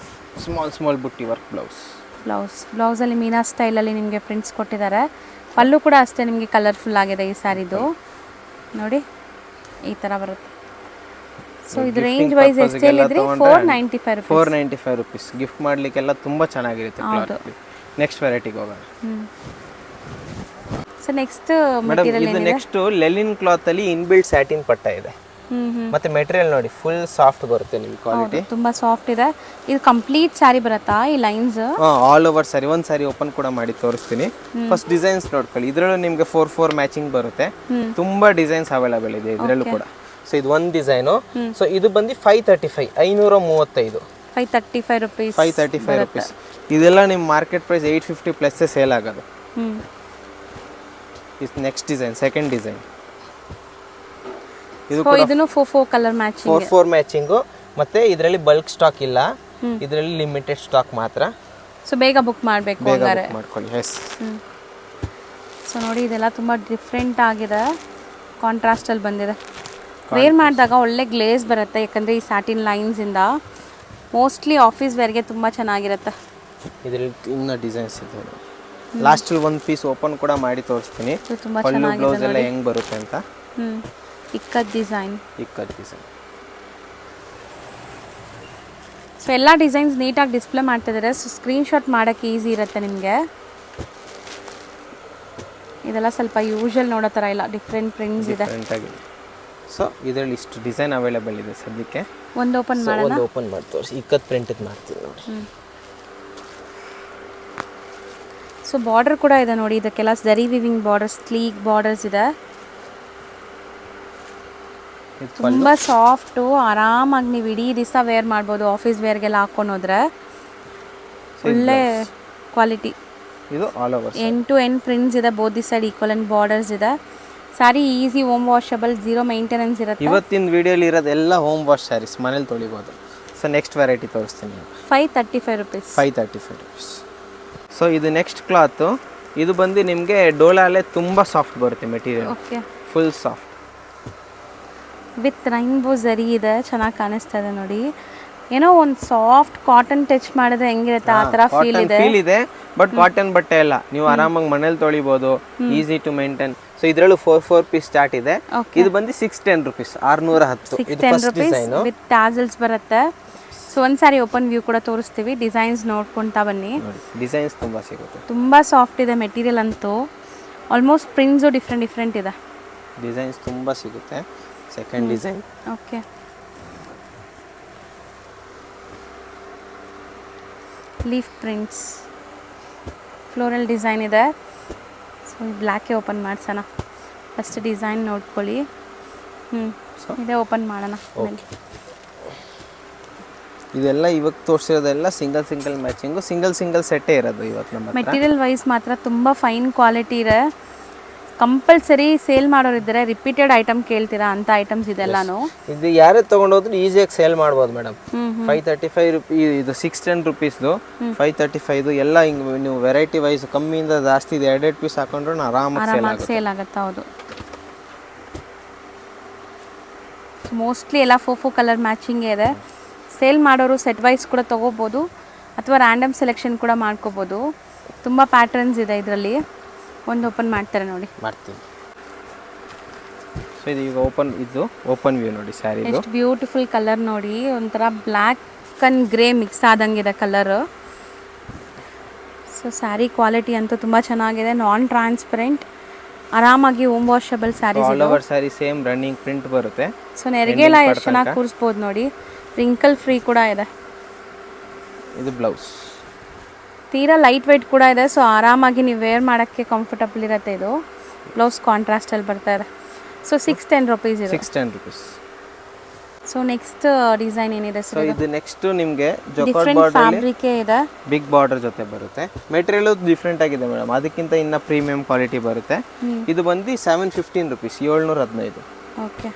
ಸ್ಮಾಲ್ ಬುಟ್ಟಿ ವರ್ಕ್ ಬ್ಲೌಸ್ ಅಲ್ಲಿ ಮೀನಾ ಸ್ಟೈಲ್ ಅಲ್ಲಿ ನಿಮಗೆ ಪ್ರಿಂಟ್ಸ್ ಕೊಟ್ಟಿದ್ದಾರೆ. ಪಲ್ಲು ಕೂಡ ಅಷ್ಟೇ ನಿಮಗೆ ಕಲರ್ಫುಲ್ ಆಗಿದೆ ಈ ಸ್ಯಾರಿದು ನೋಡಿ, ಈ ತರ ಬರುತ್ತೆ. ಸೊ ಇದು ರೇಂಜ್ ವೈಸ್ ಎಷ್ಟು ಹೇಳಿದ್ರಿ? 495 ರೂಪೀಸ್. ಗಿಫ್ಟ್ ಮಾಡ್ಲಿಕ್ಕೆಲ್ಲ ತುಂಬಾ ಚೆನ್ನಾಗಿರುತ್ತೆ. ನೆಕ್ಸ್ಟ್ ವೆರೈಟಿಗೆ ಹೋಗೋಣ. ಸೊ ನೆಕ್ಸ್ಟ್ ಮೇಡಮ್, ಇದು ನೆಕ್ಸ್ಟ್ ಲೆಲಿನ್ ಕ್ಲಾತ್ ಅಲ್ಲಿ ಇನ್ಬಿಲ್ಟ್ ಸ್ಯಾಟಿನ್ ಪಟ್ಟ ಇದೆ. ಮತ್ತೆ ಮೆಟೀರಿಯಲ್ ನೋಡಿ ಫುಲ್ ಸಾಫ್ಟ್ ಬರುತ್ತೆ ನಿಮ್ಗೆ. ಕ್ವಾಲಿಟಿ ತುಂಬಾ ಸಾಫ್ಟ್ ಇದೆ. ಇದು ಕಂಪ್ಲೀಟ್ ಸ್ಯಾರಿ ಬರುತ್ತಾ ಈ ಲೈನ್ಸ್? All over sari. ಒಂದು ಸ್ಯಾರಿ ಓಪನ್ ಕೂಡ ಮಾಡಿ ತೋರಿಸ್ತೀನಿ. ಫಸ್ಟ್ ಡಿಸೈನ್ಸ್ ನೋಡ್ಕೊಳ್ಳಿ. ಇದರಲ್ಲೂ ನಿಮಗೆ 4 ಮ್ಯಾಚಿಂಗ್ ಬರುತ್ತೆ. ತುಂಬಾ ಡಿಸೈನ್ಸ್ ಅವೈಲೇಬಲ್ ಇದೆ ಇದರಲ್ಲೂ ಕೂಡ. ಸೊ ಇದು ಒಂದು ಡಿಸೈನು. ಸೊ ಇದು ಬಂದು 535 535 ರೂಪೀಸ್. 535 ರೂಪೀಸ್. ಇದೆಲ್ಲ ನಿಮ್ಮ ಮಾರ್ಕೆಟ್ ಪ್ರೈಸ್ 850 ಪ್ಲಸ್ ಸೇಲ್ ಆಗೋದು. ಇದು ನೆಕ್ಸ್ಟ್ ಡಿಸೈನ್, ಸೆಕೆಂಡ್ ಡಿಸೈನ್. ಇದು ಕೂಡ ಇದನ್ನು 4 ಕಲರ್ ಮ್ಯಾಚಿಂಗ್. 4 ಮ್ಯಾಚಿಂಗು. ಮತ್ತೆ ಇದರಲ್ಲಿ ಬಲ್ಕ್ ಸ್ಟಾಕ್ ಇಲ್ಲ, ಇದರಲ್ಲಿ ಲಿಮಿಟೆಡ್ ಸ್ಟಾಕ್ ಮಾತ್ರ. ಸೊ ಬೇಗ ಬುಕ್ ಮಾಡಬೇಕು ಹಾಗಾದ್ರೆ ಮಾಡ್ಕೊಳ್ಳಿ. ಎಸ್. ಸೊ ನೋಡಿ ಇದೆಲ್ಲ ತುಂಬಾ ಡಿಫ್ರೆಂಟ್ ಆಗಿದೆ, ಕಾಂಟ್ರಾಸ್ಟ್ ಅಲ್ಲಿ ಬಂದಿದೆ. ವೇರ್ ಮಾಡಿದಾಗ ಒಳ್ಳೆ ಗ್ಲೇಸ್ ಬರುತ್ತೆ, ಯಾಕಂದರೆ ಈ ಸ್ಯಾಟಿನ್ ಲೈನ್ಸಿಂದ. ಮೋಸ್ಟ್ಲಿ ಆಫೀಸ್ ವೇರ್ಗೆ ತುಂಬ ಚೆನ್ನಾಗಿರುತ್ತೆ. ಇದರಲ್ಲಿ ಇನ್ನೂ ಡಿಸೈನ್ಸ್ ಇದೆ. ಲಾಸ್ಟಲ್ಲಿ ಒಂದು ಪೀಸ್ ಓಪನ್ ಕೂಡ ಮಾಡಿ ತೋರಿಸ್ತೀನಿ. ತುಂಬ ಚೆನ್ನಾಗಿದೆ ಬ್ಲೌಸ್ ಎಲ್ಲ ಹೆಂಗೆ ಬರುತ್ತೆ ಅಂತ. ಇಕ್ಕತ್ ಡಿಸೈನ್. ಸೊ ಎಲ್ಲ ಡಿಸೈನ್ಸ್ ನೀಟಾಗಿ ಡಿಸ್ಪ್ಲೇ ಮಾಡ್ತಿದ್ದಾರೆ. ಸೊ ಸ್ಕ್ರೀನ್ಶಾಟ್ ಮಾಡೋಕ್ಕೆ ಈಸಿ ಇರುತ್ತೆ ನಿಮಗೆ. ಇದೆಲ್ಲ ಸ್ವಲ್ಪ ಯೂಶುವಲ್ ನೋಡೋ ಥರ ಇಲ್ಲ, ಡಿಫ್ರೆಂಟ್ ಪ್ರಿಂಟ್ಸ್ ಇದೆ. ಸೊ ಇದರಲ್ಲಿ ಇಷ್ಟು ಡಿಸೈನ್ ಅವೈಲೇಬಲ್ ಇದೆ ಸದ್ಯಕ್ಕೆ. ಒಂದು ಓಪನ್ ಮಾಡೋಣ. ಒಂದು ಓಪನ್ ಮಾಡಿ ತೋರಿಸಿ. ಇಕ್ಕತ್ ಪ್ರಿಂಟ್ ಮಾಡ್ತೀನಿ ನೋಡಿ. ಸೊ ಬಾರ್ಡರ್ ಕೂಡ ಇದೆ ನೋಡಿ, ಇದಕ್ಕೆಲ್ಲ ಜರಿ ವಿವಿಂಗ್ ಬಾರ್ಡರ್ಸ್, ಸ್ಲೀಕ್ ಬಾರ್ಡರ್ಸ್ ಇದೆ. ತುಂಬ ಸಾಫ್ಟು, ಆರಾಮಾಗಿ ನೀವು ಇಡೀ ದಿವಸ ವೇರ್ ಮಾಡ್ಬೋದು. ಆಫೀಸ್ ವೇರ್ಗೆಲ್ಲ ಹಾಕೊಂಡು ಹೋದ್ರೆ ಒಳ್ಳೆ ಕ್ವಾಲಿಟಿ. ಇದು all over end to end prints ಇದೆ. Both the side equivalent borders ಇದೆ. Sari easy home washable, 0 maintenance ಇರುತ್ತೆ. ಇವತ್ತಿನ ವಿಡಿಯೋಲಿ ಇರೋದೆಲ್ಲ ಹೋಮ್ ವಾಶ್ ಸ್ಯಾರೀಸ್, ಮನೇಲಿ ತೊಳಿಬೋದು. ಸೊ ನೆಕ್ಸ್ಟ್ ವೆರೈಟಿ ತೋರಿಸ್ತೀನಿ. 535 ರೂಪೀಸ್. 535 ರೂಪೀಸ್. ಸೊ ಇದು ನೆಕ್ಸ್ಟ್ ಕ್ಲಾತು. ಇದು ಬಂದು ನಿಮಗೆ ಡೋಲಾಲೆ ತುಂಬ ಸಾಫ್ಟ್ ಬರುತ್ತೆ material. Okay, full soft with rainbow ಜರಿ ಇದೆ. ಚೆನ್ನಾಗಿ ಕಾಣಿಸ್ತಾ ಇದೆ ನೋಡಿ. ಏನೋ ಒಂದು ಸಾಫ್ಟ್ ಕಾಟನ್ ಟಚ್ ಮಾಡಿದ್ರೆ ಹೆಂಗಿರುತ್ತೆ ಆ ಥರ ಫೀಲ್ ಇದೆ. ಬಟ್ ಕಾಟನ್ ಬಟ್ಟೆ ಅಲ್ಲ, ನೀವು ಆರಾಮಾಗಿ ಮನೇಲಿ ತೊಳಿಬೋದು. Easy to maintain. ಸೊ ಇದರಲ್ಲೂ 4 ಪೀಸ್ ಸ್ಟಾರ್ಟ್ ಇದೆ. ಇದು ಬಂದು 610 ರೂಪೀಸ್. 610. ಇದು ಫಸ್ಟ್ ಡಿಸೈನ್ ವಿತ್ ಟ್ಯಾಸಲ್ಸ್ ಬರುತ್ತೆ. ಸೊ ಒಂದು ಸಾರಿ ಓಪನ್ ವ್ಯೂ ಕೂಡ ತೋರಿಸ್ತೀವಿ. ಡಿಸೈನ್ಸ್ ನೋಡ್ಕೊಂತಾ ಬನ್ನಿ. ಡಿಸೈನ್ಸ್ ತುಂಬ ಸಿಗುತ್ತೆ. ತುಂಬ ಸಾಫ್ಟ್ ಇದೆ ಮೆಟೀರಿಯಲ್ ಅಂತೂ. ಆಲ್ಮೋಸ್ಟ್ ಪ್ರಿಂಟ್ಸು ಡಿಫ್ರೆಂಟ್ ಇದೆ. ಡಿಸೈನ್ಸ್ ತುಂಬ ಸಿಗುತ್ತೆ. Second design. Okay, leaf prints, floral design ಇದೆ. ಸೊ ಬ್ಲ್ಯಾಕೇ ಓಪನ್ ಮಾಡ್ಸೋಣ. ಫಸ್ಟ್ ಡಿಸೈನ್ ನೋಡ್ಕೊಳ್ಳಿ. ಇದೇ ಓಪನ್ ಮಾಡೋಣ. ಇದೆಲ್ಲ ಇವಾಗ ತೋರಿಸಿರೋದೆಲ್ಲ ಸಿಂಗಲ್ ಮ್ಯಾಚಿಂಗು, ಸಿಂಗಲ್ ಸೆಟ್ಟೇ ಇರೋದು ಇವತ್ತು ನಮ್ಮ ಮೆಟೀರಿಯಲ್ ವೈಸ್ ಮಾತ್ರ ತುಂಬ ಫೈನ್ ಕ್ವಾಲಿಟಿ ಇದೆ. ಕಂಪಲ್ಸರಿ ಸೇಲ್ ಮಾಡೋರಿದ್ದಾರೆ, ರಿಪೀಟೆಡ್ ಐಟಮ್ ಕೇಳ್ತೀರಾ ಅಂತ ಐಟಮ್ಸ್ ಇದೆಲ್ಲಾನು. ಇದು ಯಾರೇ ತೊಗೊಂಡೋದ್ರು ಈಸಿಯಾಗಿ ಸೇಲ್ ಮಾಡ್ಬೋದು ಮೇಡಮ್. 535 ರೂಪೀಸ್. ಇದು 610 ರೂಪೀಸ್ದು. 535 ಎಲ್ಲ ಹಿಂಗೆ ನೀವು ವೆರೈಟಿ ವೈಸ್ ಕಮ್ಮಿಯಿಂದ ಜಾಸ್ತಿ ಇದೆ. 2 ಪೀಸ್ ಹಾಕೊಂಡ್ರೆ ಆರಾಮಾಗಿ ಸೇಲ್ ಆಗುತ್ತೆ. ಹೌದು, ಮೋಸ್ಟ್ಲಿ ಎಲ್ಲ 4 ಕಲರ್ ಮ್ಯಾಚಿಂಗೇ ಇದೆ. ಸೇಲ್ ಮಾಡೋರು ಸೆಟ್ ವೈಸ್ ಕೂಡ ತೊಗೋಬೋದು, ಅಥವಾ ರ್ಯಾಂಡಮ್ ಸೆಲೆಕ್ಷನ್ ಕೂಡ ಮಾಡ್ಕೋಬೋದು. ತುಂಬ ಪ್ಯಾಟರ್ನ್ಸ್ ಇದೆ ಇದರಲ್ಲಿ. ಒಂದು ಓಪನ್ ಮಾಡ್ತಾರೆ ನೋಡಿ. ಮಾಡ್ತೀನಿ. ಸೊ ಇದು ಈಗ ಓಪನ್ ವ್ಯೂ ನೋಡಿ. ಸ್ಯಾರಿ ಎಷ್ಟು ಬ್ಯೂಟಿಫುಲ್ ಕಲರ್ ನೋಡಿ. ಒಂಥರ ಬ್ಲ್ಯಾಕ್ ಆ್ಯಂಡ್ ಗ್ರೇ ಮಿಕ್ಸ್ ಆದಂಗಿದೆ ಕಲರ್. ಸೊ ಸ್ಯಾರಿ ಕ್ವಾಲಿಟಿ ಅಂತೂ ತುಂಬ ಚೆನ್ನಾಗಿದೆ. ನಾನ್ ಟ್ರಾನ್ಸ್ಪರೆಂಟ್, ಆರಾಮಾಗಿ home washable saris. All over sari same running print ಬರುತ್ತೆ. ಸೊ ನೆರಿಗೆಲ್ಲ ಎಷ್ಟು ಚೆನ್ನಾಗಿ ಕೂರಿಸ್ಬೋದು ನೋಡಿ. ರಿಂಕಲ್ ಫ್ರೀ ಕೂಡ ಇದೆ. ಇದು ಬ್ಲೌಸ್. ತೀರಾ ಲೈಟ್ ವೆಯ್ಟ್ ಕೂಡ ಇದೆ, ಸೊ ಆರಾಮಾಗಿ ನೀವು ವೇರ್ ಮಾಡೋಕ್ಕೆ ಕಂಫರ್ಟಬಲ್ ಇರುತ್ತೆ. ಇದು ಬ್ಲೌಸ್ ಕಾಂಟ್ರಾಸ್ಟಲ್ಲಿ ಬರ್ತಾ ಇದೆ. ಸೊ 610 ರುಪೀಸ್ ಇದೆ. 610 ರುಪೀಸ್. ಸೊ ನೆಕ್ಸ್ಟ್ ಡಿಸೈನ್ ಏನಿದೆ ಸೊ ಸರ್? ಇದು ನೆಕ್ಸ್ಟ್ ನಿಮಗೆ ಜಕಾರ್ಡ್ ಡಿಫ್ರೆಂಟ್ ಬಾರ್ಡರ್ ಫ್ಯಾಬ್ರಿಕ್ ಇದೆ. ಬಿಗ್ ಬಾರ್ಡರ್ ಜೊತೆ ಬರುತ್ತೆ. ಮೆಟೀರಿಯಲ್ ಡಿಫ್ರೆಂಟ್ ಆಗಿದೆ ಮೇಡಮ್, ಅದಕ್ಕಿಂತ ಇನ್ನ ಪ್ರೀಮಿಯಂ ಕ್ವಾಲಿಟಿ ಬರುತ್ತೆ. ಇದು ಬಂದು 715 ರುಪೀಸ್, 715. ಓಕೆ.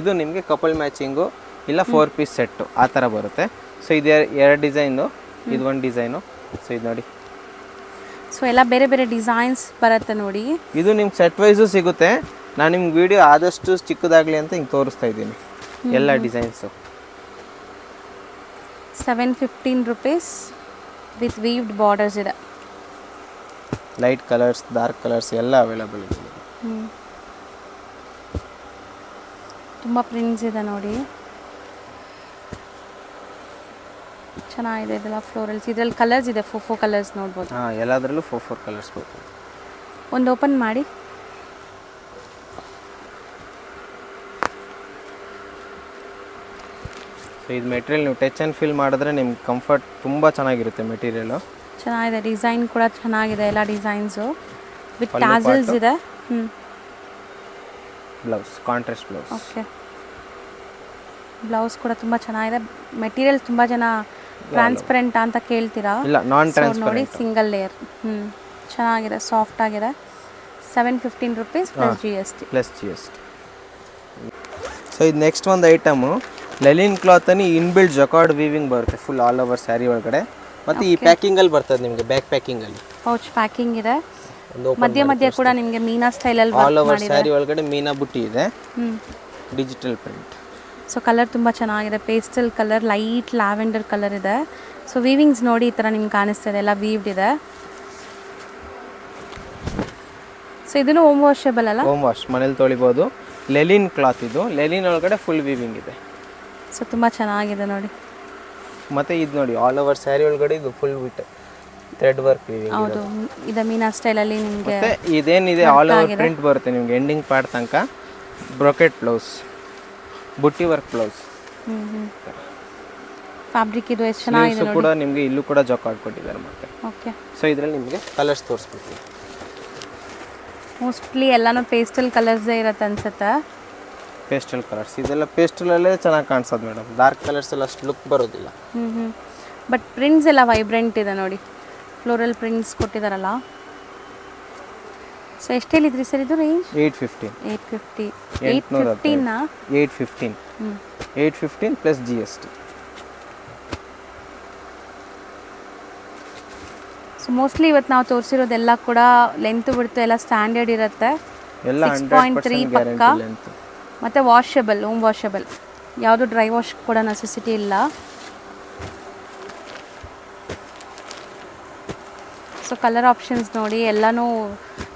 ಇದು ನಿಮಗೆ ಕಪಲ್ ಮ್ಯಾಚಿಂಗು ಇಲ್ಲ 4 ಪೀಸ್ ಸೆಟ್ಟು ಆ ಥರ ಬರುತ್ತೆ. ಸೊ ಇದು 2 ಡಿಸೈನು, ಇದು 1 ಡಿಸೈನು. ಸೊ ಇದು ನೋಡಿ, ಸೊ ಎಲ್ಲ ಬೇರೆ ಬೇರೆ ಡಿಸೈನ್ಸ್ ಬರುತ್ತೆ ನೋಡಿ. ಇದು ನಿಮ್ಗೆ ಸೆಟ್ ವೈಸು ಸಿಗುತ್ತೆ. ನಾನು ನಿಮ್ಗೆ ವಿಡಿಯೋ ಆದಷ್ಟು ಚಿಕ್ಕದಾಗಲಿ ಅಂತ ಹಿಂಗೆ ತೋರಿಸ್ತಾ ಇದ್ದೀನಿ ಎಲ್ಲ designs. 715 rupees with weaved borders ಇದೆ. ಲೈಟ್ ಕಲರ್ಸ್, ಡಾರ್ಕ್ ಕಲರ್ಸ್ ಎಲ್ಲ ಅವೈಲಬಲ್ ಇದೆ. ತುಂಬ ಪ್ರಿಂಟ್ಸ್ ಇದೆ ನೋಡಿ, ಚೆನ್ನಾಗಿದೆ. ಇದೆಲ್ಲ ಫ್ಲೋರಲ್ಸ್, ಇದರಲ್ಲಿ ಕಲರ್ಸ್ ಇದೆ, 4 ಕಲರ್ಸ್ ನೋಡ್ಬೋದು. ಹಾಂ, ಎಲ್ಲದರಲ್ಲೂ 4 ಕಲರ್ಸ್ ಬರ್ತದೆ. ಒಂದು ಓಪನ್ ಮಾಡಿ. ಸೊ ಇದು ಮೆಟೀರಿಯಲ್ ನೀವು ಟಚ್ ಆ್ಯಂಡ್ ಫೀಲ್ ಮಾಡಿದ್ರೆ ನಿಮ್ಗೆ ಕಂಫರ್ಟ್ ತುಂಬ ಚೆನ್ನಾಗಿರುತ್ತೆ. ಮೆಟೀರಿಯಲು ಚೆನ್ನಾಗಿದೆ, ಡಿಸೈನ್ ಕೂಡ ಚೆನ್ನಾಗಿದೆ, ಎಲ್ಲ ಡಿಸೈನ್ಸು ವಿತ್ ಟ್ಯಾಸಲ್ಸ್ ಇದೆ. Blouse contrast blouse. Okay. Blouse ಕೂಡ ತುಂಬ ಚೆನ್ನಾಗಿದೆ. ಮೆಟೀರಿಯಲ್ ತುಂಬ ಜನ ಟ್ರಾನ್ಸ್ಪರೆಂಟ್ ಅಂತ ಕೇಳ್ತೀರಾ, ಇಲ್ಲ ನಾನ್ ನೋಡಿ ಟ್ರಾನ್ಸ್ಪರೆಂಟ್. Single layer. ಚೆನ್ನಾಗಿದೆ, ಸಾಫ್ಟ್ ಆಗಿದೆ. 715 rupees plus GST. Plus GST. So ಇದು ನೆಕ್ಸ್ಟ್ ಒಂದು ಐಟಮು ಲೆಲಿನ್ ಕ್ಲಾತಲ್ಲಿ ಇನ್ಬಿಲ್ಡ್ ಜಕಾರ್ಡ್ ವೀವಿಂಗ್ ಬರುತ್ತೆ ಫುಲ್ ಆಲ್ ಓವರ್ ಸ್ಯಾರಿ ಒಳಗಡೆ. ಮತ್ತು ಈ ಪ್ಯಾಕಿಂಗಲ್ಲಿ ಬರ್ತದೆ ನಿಮಗೆ, ಬ್ಯಾಕ್ ಪ್ಯಾಕಿಂಗಲ್ಲಿ ಪೌಚ್ ಪ್ಯಾಕಿಂಗ್ ಇದೆ. ಮಧ್ಯ ಮಧ್ಯ ಕೂಡ ನಿಮಗೆ ಮೀನಾ ಸ್ಟೈಲಲ್ಲಿ ಆಲ್ ಓವರ್ ಸ್ಯಾರಿ ಒಳಗಡೆ ಮೀನಾ ಬುಟ್ಟಿ ಇದೆ, ಡಿಜಿಟಲ್ ಪ್ರಿಂಟ್. ಸೊ ಕಲರ್ ತುಂಬ ಚೆನ್ನಾಗಿದೆ, pastel colour, light lavender colour ಇದೆ. ಸೊ ವೀವಿಂಗ್ಸ್ ನೋಡಿ ಈ ಥರ ನಿಮ್ಗೆ ಕಾಣಿಸ್ತಿದೆ, ಎಲ್ಲ ವೀವ್ಡ್ ಇದೆ. ಸೊ ಇದನ್ನು ಹೋಮ್ ವಾಷಬಲ್ ಅಲ್ಲ? ಹೋಮ್ ವಾಶ್, ಮನೇಲಿ ತೊಳಿಬೋದು. ಲೆಲಿನ್ ಕ್ಲಾತ್ ಇದು, ಲೆಲಿನ್ ಒಳಗಡೆ ಫುಲ್ ವೀವಿಂಗ್ ಇದೆ. ಸೊ ತುಂಬ ಚೆನ್ನಾಗಿದೆ ನೋಡಿ. ಮತ್ತು ಇದು ನೋಡಿ ಆಲ್ ಓವರ್ ಸ್ಯಾರಿ ಒಳಗಡೆ ಇದು full with thread work weaving. ಹೌದು, ಇದು ಮೀನಾ ಸ್ಟೈಲಲ್ಲಿ ನಿಮಗೆ. ಮತ್ತೆ ಇದೇನಿದೆ ಆಲ್ ಓವರ್ ಪ್ರಿಂಟ್ ಬರುತ್ತೆ ನಿಮಗೆ ಎಂಡಿಂಗ್ ಪಾರ್ಟ್ ತನಕ. ಬ್ರೊಕೆಟ್ ಬ್ಲೌಸ್, ಬುಟ್ಟಿ ವರ್ಕ್ ಬ್ಲೌಸ್. ಫ್ಯಾಬ್ರಿಕ್ ಇದು ಎಷ್ಟು ಚೆನ್ನಾಗಿದೆ ನೋಡಿ. ಕೂಡ ನಿಮಗೆ ಇಲ್ಲೂ ಕೂಡ ಜಕಾರ್ಡ್ ಕೊಟ್ಟಿದ್ದಾರೆ ಮತ್ತೆ. ಓಕೆ. ಸೊ ಇದರಲ್ಲಿ ನಿಮಗೆ ಕಲರ್ಸ್ ತೋರಿಸ್ಬಿಡ್ತೀನಿ. ಮೋಸ್ಟ್ಲಿ ಎಲ್ಲಾನು ಪೇಸ್ಟಲ್ ಕಲರ್ಸೇ ಇರುತ್ತೆ ಅನ್ಸುತ್ತೆ. ಪೇಸ್ಟಲ್ ಕಲರ್ಸ್, ಇದೆಲ್ಲ ಪೇಸ್ಟಲಲ್ಲೇ ಚೆನ್ನಾಗಿ ಕಾಣಿಸೋದು ಮೇಡಮ್. ಡಾರ್ಕ್ ಕಲರ್ಸ್ ಎಲ್ಲ ಅಷ್ಟು ಲುಕ್ ಬರೋದಿಲ್ಲ. ಬಟ್ ಪ್ರಿಂಟ್ಸ್ ಎಲ್ಲ ವೈಬ್ರೆಂಟ್ ಇದೆ ನೋಡಿ, ಫ್ಲೋರಲ್ ಪ್ರಿಂಟ್ಸ್ ಕೊಟ್ಟಿದ್ದಾರಲ್ಲ. ಸೊ ಎಷ್ಟು ಹೇಳಿದ್ರಿ ಸರ್ ಇದು range? 850. 815 815 plus GST. So mostly ಇವತ್ತು ನಾವು ತೋರಿಸಿರೋದೆಲ್ಲ ಕೂಡ ಲೆಂತ್ ಬಿಡ್ತು ಎಲ್ಲ ಸ್ಟ್ಯಾಂಡರ್ಡ್ ಇರುತ್ತೆ. ಎಲ್ಲ 6.3 ಪಕ್ಕ. ಮತ್ತು ವಾಷಬಲ್, ಹೋಮ್ ವಾಷಬಲ್, ಯಾವುದು ಡ್ರೈ ವಾಶ್ ಕೂಡ ನೆಸೆಸಿಟಿ ಇಲ್ಲ. ಸೊ ಕಲರ್ ಆಪ್ಷನ್ಸ್ ನೋಡಿ, ಎಲ್ಲನೂ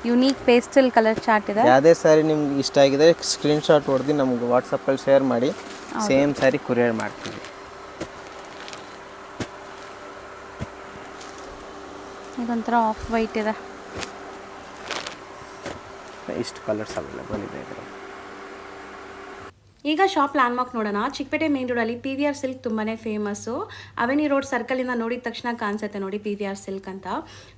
ಯುನೀಕ್ ಪೇಸ್ಟಲ್ ಕಲರ್ ಚಾರ್ಟ್ ಇದೆ. ಯಾವುದೇ ಸ್ಯಾರಿ ನಿಮ್ಗೆ ಇಷ್ಟ ಆಗಿದೆ ಸ್ಕ್ರೀನ್ಶಾಟ್ ಹೊಡೆದು ನಮ್ಗೆ ವಾಟ್ಸಪ್ಪಲ್ಲಿ ಶೇರ್ ಮಾಡಿ, ಸೇಮ್ ಸ್ಯಾರಿ ಕೊರಿಯರ್ ಮಾಡ್ತೀವಿ. ಇದೊಂಥರ ಆಫ್ ವೈಟ್ ಇದೆ. ಇಷ್ಟು ಕಲರ್ಸ್ ಅವೈಲೇಬಲ್ ಇದೆ ಇದರಲ್ಲಿ. ಈಗ ಶಾಪ್ ಲ್ಯಾಂಡ್ಮಾರ್ಕ್ ನೋಡೋಣ. ಚಿಕ್ಕಪೇಟೆ ಮೇನ್ ರೋಡಲ್ಲಿ PVR ಸಿಲ್ಕ್ ತುಂಬಾ ಫೇಮಸ್ಸು. ಅವೆನಿ ರೋಡ್ ಸರ್ಕಲಿಂದ ನೋಡಿದ ತಕ್ಷಣ ಕಾಣಿಸುತ್ತೆ ನೋಡಿ PVR ಸಿಲ್ಕ್ ಅಂತ.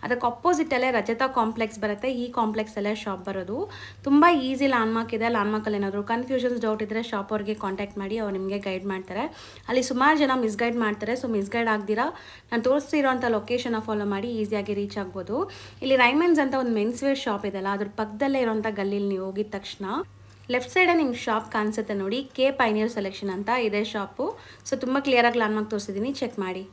ಅದಕ್ಕೆ ಅಪೋಸಿಟಲ್ಲೇ ರಜತಾ ಕಾಂಪ್ಲೆಕ್ಸ್ ಬರುತ್ತೆ. ಈ ಕಾಂಪ್ಲೆಕ್ಸಲ್ಲೇ ಶಾಪ್ ಬರೋದು. ತುಂಬ ಈಸಿ ಲ್ಯಾಂಡ್ಮಾರ್ಕ್ ಇದೆ. ಲ್ಯಾಂಡ್ಮಾರ್ಕಲ್ಲಿ ಏನಾದರೂ ಕನ್ಫ್ಯೂಷನ್ಸ್ ಡೌಟ್ ಇದ್ದರೆ ಶಾಪ್ ಅವ್ರಿಗೆ ಕಾಂಟ್ಯಾಕ್ಟ್ ಮಾಡಿ, ಅವ್ರು ನಿಮಗೆ ಗೈಡ್ ಮಾಡ್ತಾರೆ. ಅಲ್ಲಿ ಸುಮಾರು ಜನ ಮಿಸ್ಗೈಡ್ ಮಾಡ್ತಾರೆ. ಸೊ ಮಿಸ್ಗೈಡ್ ಆಗ್ದಿರಾ ನಾನು ತೋರಿಸ್ತಿರೋಂಥ ಲೊಕೇಶನ್ನ ಫಾಲೋ ಮಾಡಿ ಈಸಿಯಾಗಿ ರೀಚ್ ಆಗ್ಬೋದು. ಇಲ್ಲಿ ರೈಮನ್ಸ್ ಅಂತ ಒಂದು ಮೆನ್ಸ್ ವೇರ್ ಶಾಪ್ ಇದೆಲ್ಲ, ಅದ್ರ ಪಕ್ಕದಲ್ಲೇ ಇರೋಂಥ ಗಲ್ಲಿಲಿ ನೀವು ಹೋಗಿದ ತಕ್ಷಣ ಲೆಫ್ಟ್ ಸೈಡೇ ನಿಮ್ಗೆ ಶಾಪ್ ಕಾಣಿಸುತ್ತೆ ನೋಡಿ, ಕೆ ಪೈನಿಯರ್ ಸೆಲೆಕ್ಷನ್ ಅಂತ ಇದೆ ಶಾಪು. ಸೊ ತುಂಬ ಕ್ಲಿಯರಾಗಿ ಲ್ಯಾಂಡ್ಮಾರ್ಕ್ ತೋರಿಸಿದ್ದೀನಿ, ಚೆಕ್ ಮಾಡಿ.